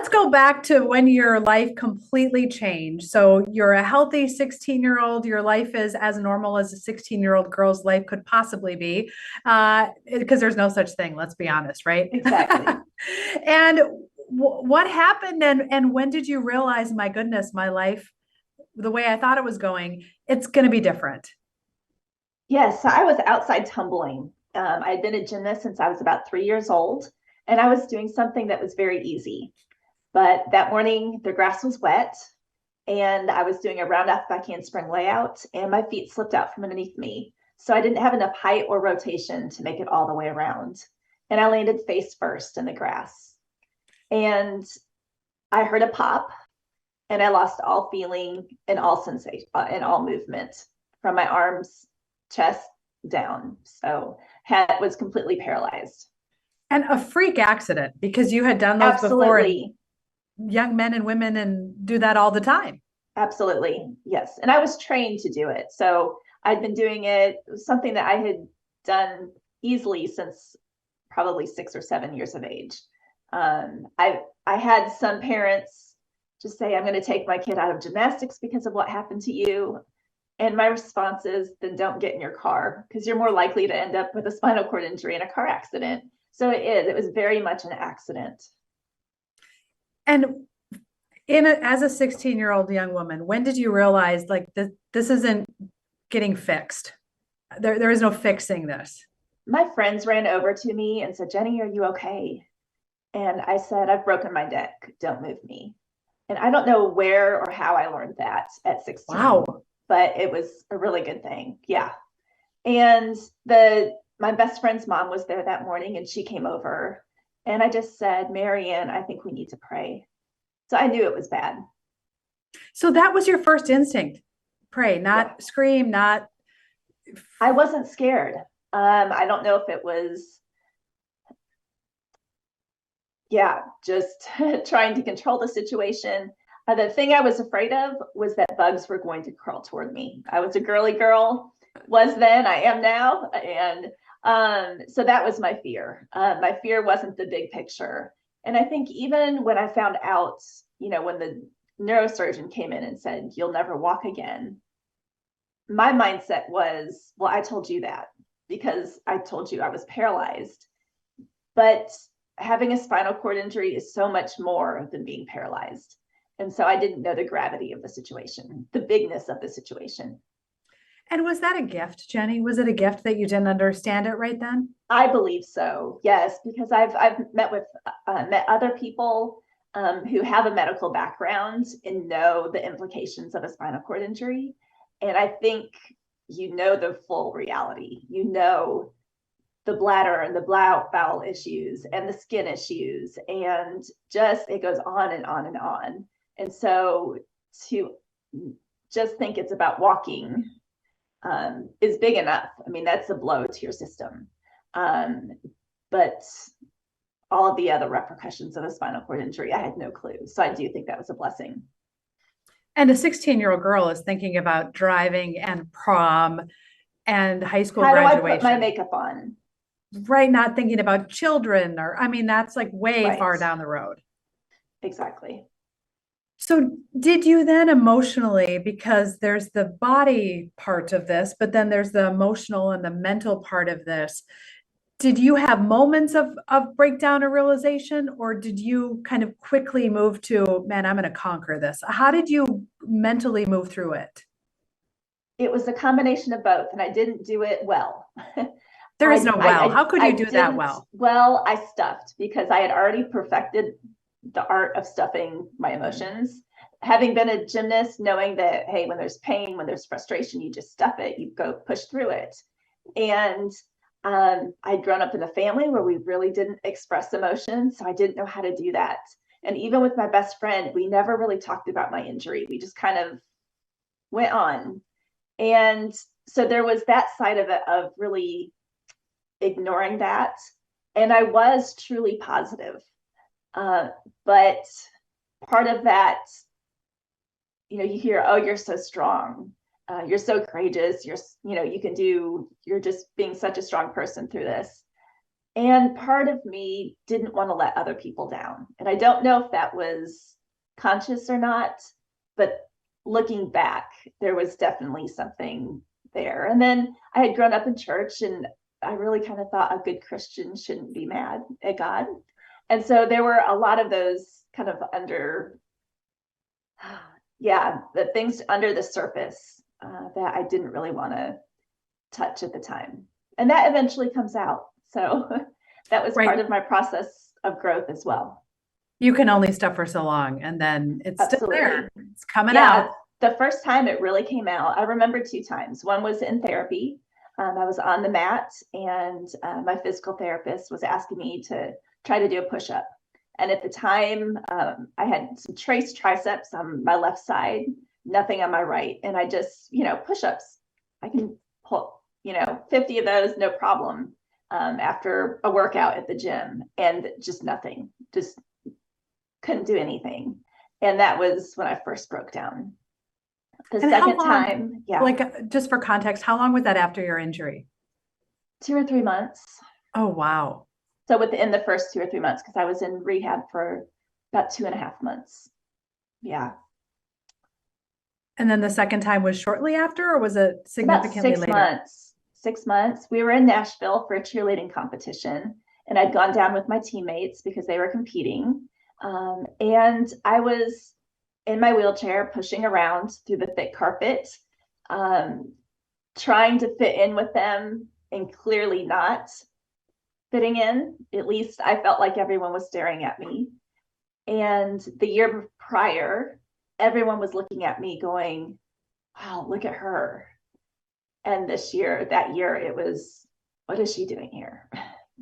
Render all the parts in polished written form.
let's go back to when your life completely changed. So you're a healthy 16-year-old. Your life is as normal as a 16-year-old girl's life could possibly be, because there's no such thing, let's be honest, right? Exactly. And what happened, and when did you realize, my goodness, my life, the way I thought it was going, it's going to be different? Yes, so I was outside tumbling. I had been a gymnast since I was about 3 years old, and I was doing something that was very easy. But that morning, the grass was wet, and I was doing a round off back handspring layout, and my feet slipped out from underneath me. So I didn't have enough height or rotation to make it all the way around. And I landed face first in the grass. And I heard a pop, and I lost all feeling and all sensation and all movement from my arms, chest down. So had was completely paralyzed. And a freak accident, because you had done those before, and Absolutely. young men and women and do that all the time. Absolutely. Yes. And I was trained to do it. So I'd been doing it, something that I had done easily since probably 6 or 7 years of age. I had some parents just say, I'm going to take my kid out of gymnastics because of what happened to you. And my response is, then don't get in your car because you're more likely to end up with a spinal cord injury in a car accident. So it was very much an accident. And as a 16-year-old young woman, when did you realize, like, this isn't getting fixed? There is no fixing this. My friends ran over to me and said, Jenny, are you okay? And I said, I've broken my neck. Don't move me. And I don't know where or how I learned that at 16, Wow. but it was a really good thing. Yeah. And the my best friend's mom was there that morning and she came over and I just said, Marianne, I think we need to pray. So I knew it was bad. So that was your first instinct. Pray, Yeah. not scream, not. I wasn't scared. I don't know if it was, yeah, just trying to control the situation. The thing I was afraid of was that bugs were going to crawl toward me. I was a girly girl, was then, I am now. And so that was my fear. My fear wasn't the big picture. And I think even when I found out, when the neurosurgeon came in and said, you'll never walk again, my mindset was, well, I told you that because I told you I was paralyzed. But having a spinal cord injury is so much more than being paralyzed. And so I didn't know the gravity of the situation, the bigness of the situation. And was that a gift, Jenny? Was it a gift that you didn't understand it right then? I believe so, yes, because I've met other people who have a medical background and know the implications of a spinal cord injury, and I think the full reality. The bladder and the bowel issues and the skin issues, and just it goes on and on and on. And so to just think it's about walking is big enough. I mean, that's a blow to your system. But all of the other repercussions of a spinal cord injury, I had no clue. So I do think that was a blessing. And a 16-year-old girl is thinking about driving and prom and high school How do I put my graduation, makeup on? right? Not thinking about children, or, I mean, that's like way Right. far down the road. Exactly. So did you then emotionally, because there's the body part of this, but then there's the emotional and the mental part of this, did you have moments of breakdown or realization, or did you kind of quickly move to, man, I'm going to conquer this? How did you mentally move through it? It was a combination of both, and I didn't do it well. There is no well. I How could you I do that didn't well? well. I stuffed because I had already perfected the art of stuffing my emotions. Having been a gymnast, knowing that hey, when there's pain, when there's frustration, you just stuff it. You go push through it. And I'd grown up in a family where we really didn't express emotions, so I didn't know how to do that. And even with my best friend, we never really talked about my injury. We just kind of went on. And so there was that side of it of really ignoring that. And I was truly positive. But part of that, you hear, oh, you're so strong. You're so courageous. You can you're just being such a strong person through this. And part of me didn't want to let other people down. And I don't know if that was conscious or not, but looking back, there was definitely something there. And then I had grown up in church, and I really kind of thought a good Christian shouldn't be mad at God. And so there were a lot of those kind of the things under the surface that I didn't really want to touch at the time. And that eventually comes out. So that was part of my process of growth as well. You can only stuff for so long, and then it's still there. It's coming out. The first time it really came out, I remember 2 times. One was in therapy. I was on the mat, and my physical therapist was asking me to try to do a push-up. And at the time, I had some trace triceps on my left side, nothing on my right. And I just, push-ups, I can pull, 50 of those, no problem, after a workout at the gym, and just nothing, just couldn't do anything. And that was when I first broke down. The second time, like, just for context, how long was that after your injury? 2 or 3 months. Oh, wow. So within the first 2 or 3 months, because I was in rehab for about 2.5 months. Yeah. And then the second time was shortly after, or was it significantly later? About 6 months. 6 months. We were in Nashville for a cheerleading competition, and I'd gone down with my teammates because they were competing. And I was in my wheelchair pushing around through the thick carpet, trying to fit in with them, and clearly not fitting in. At least I felt like everyone was staring at me. And the year prior, everyone was looking at me going, wow, look at her. And that year, it was, what is she doing here?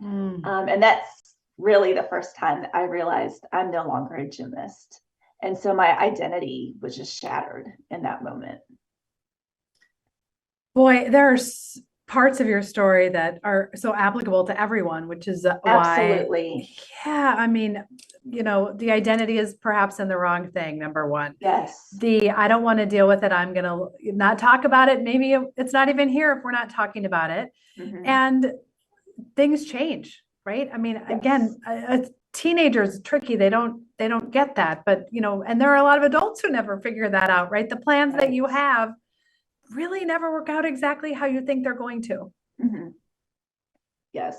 And that's really the first time that I realized I'm no longer a gymnast. And so my identity was just shattered in that moment. Boy, there's parts of your story that are so applicable to everyone, which is Absolutely. Yeah, I mean, the identity is perhaps in the wrong thing, number one. Yes. I don't want to deal with it. I'm going to not talk about it. Maybe it's not even here if we're not talking about it. Mm-hmm. And things change, right? I mean, Yes. Again, teenagers, tricky. They don't get that, but and there are a lot of adults who never figure that out, right? The plans that you have really never work out exactly how you think they're going to. Mm-hmm. Yes.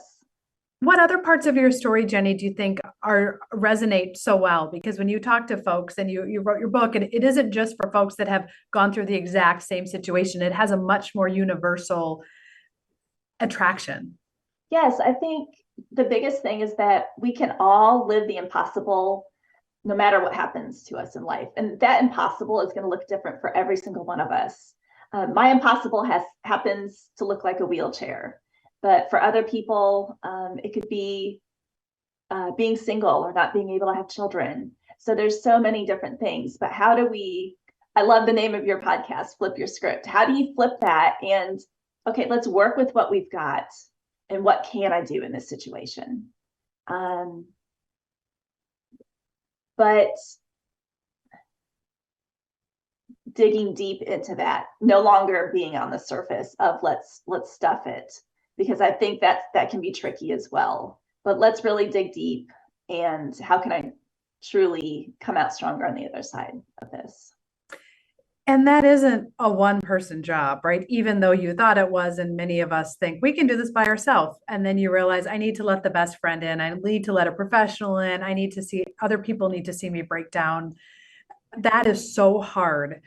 What other parts of your story, Jenny, do you think resonate so well? Because when you talk to folks, and you wrote your book, and it isn't just for folks that have gone through the exact same situation, it has a much more universal attraction. Yes, I think the biggest thing is that we can all live the impossible no matter what happens to us in life. And that impossible is going to look different for every single one of us. My impossible happens to look like a wheelchair, but for other people, it could be being single or not being able to have children. So there's so many different things, but how do I love the name of your podcast, Flip Your Script. How do you flip that? And okay, let's work with what we've got, and what can I do in this situation? But digging deep into that, no longer being on the surface of let's stuff it, because I think that can be tricky as well. But let's really dig deep, and how can I truly come out stronger on the other side of this? And that isn't a one-person job, right? Even though you thought it was, and many of us think we can do this by ourselves. And then you realize, I need to let the best friend in. I need to let a professional in. I need to see other people need to see me break down. That is so hard.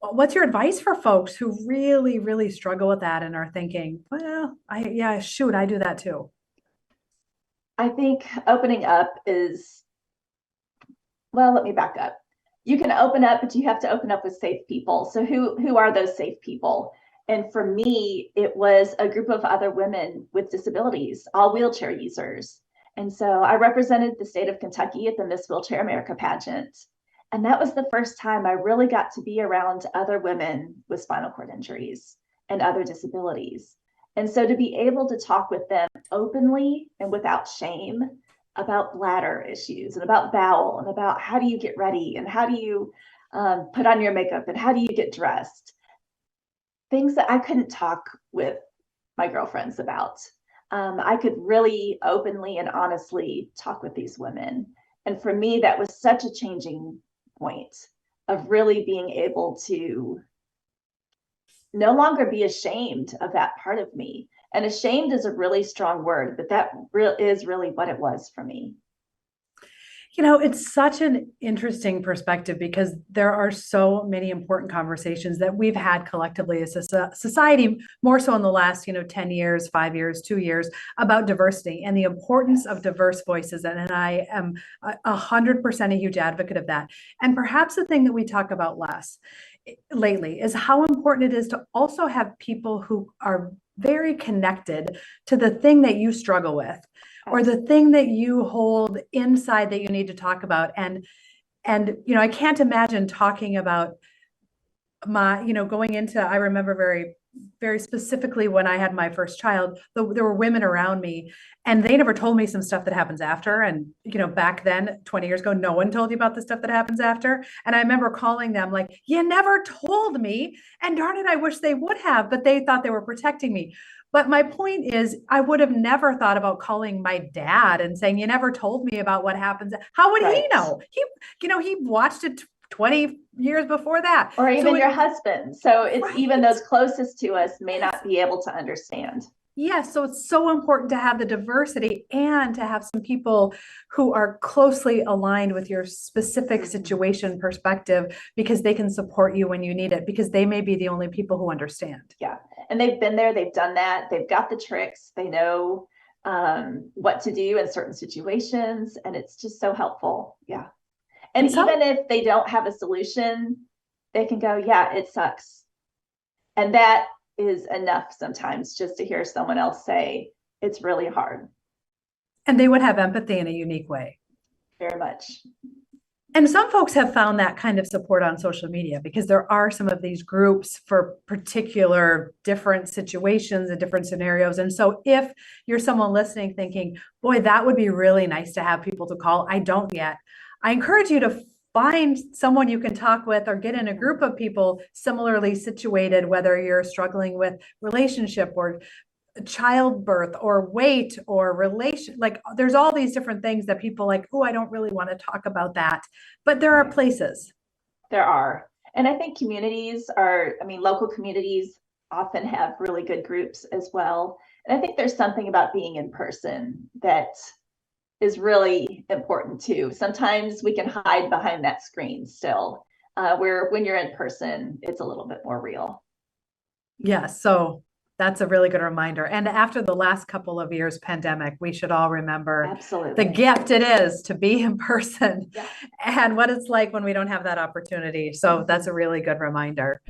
What's your advice for folks who really, really struggle with that and are thinking, well, I do that too? I think opening up is, well, let me back up. You can open up, but you have to open up with safe people. So who are those safe people? And for me, it was a group of other women with disabilities, all wheelchair users. And so I represented the state of Kentucky at the Miss Wheelchair America pageant. And that was the first time I really got to be around other women with spinal cord injuries and other disabilities. And so to be able to talk with them openly and without shame about bladder issues and about bowel and about how do you get ready and how do you put on your makeup and how do you get dressed, things that I couldn't talk with my girlfriends about. I could really openly and honestly talk with these women. And for me, that was such a changing point of really being able to no longer be ashamed of that part of me. And ashamed is a really strong word, but that is really what it was for me. It's such an interesting perspective because there are so many important conversations that we've had collectively as a society, more so in the last, 10 years, 5 years, 2 years, about diversity and the importance of diverse voices. And I am 100% a huge advocate of that. And perhaps the thing that we talk about less lately is how important it is to also have people who are very connected to the thing that you struggle with or the thing that you hold inside that you need to talk about. And I can't imagine talking about going into, I remember very, very specifically when I had my first child, there were women around me and they never told me some stuff that happens after. And, back then, 20 years ago, no one told you about the stuff that happens after. And I remember calling them like, you never told me. And darn it, I wish they would have, but they thought they were protecting me. But my point is, I would have never thought about calling my dad and saying, you never told me about what happens. How would he know? He watched it 20 years before that. Or even your husband. So it's even those closest to us may not be able to understand. Yes, so it's so important to have the diversity and to have some people who are closely aligned with your specific situation perspective because they can support you when you need it because they may be the only people who understand. Yeah, and they've been there, they've done that, they've got the tricks, they know what to do in certain situations, and it's just so helpful. Yeah. And even if they don't have a solution, they can go, yeah, it sucks. And that is enough sometimes just to hear someone else say, it's really hard. And they would have empathy in a unique way. Very much. And some folks have found that kind of support on social media because there are some of these groups for particular different situations and different scenarios. And so if you're someone listening thinking, boy, that would be really nice to have people to call, I don't yet. I encourage you to find someone you can talk with or get in a group of people similarly situated, whether you're struggling with relationship or childbirth or weight or relation. Like there's all these different things that people like, oh, I don't really want to talk about that. But there are places. There are. And I think local communities often have really good groups as well. And I think there's something about being in person that is really important too. Sometimes we can hide behind that screen still, where when you're in person, it's a little bit more real. Yeah, so that's a really good reminder. And after the last couple of years pandemic, we should all remember the gift it is to be in person and what it's like when we don't have that opportunity. So that's a really good reminder.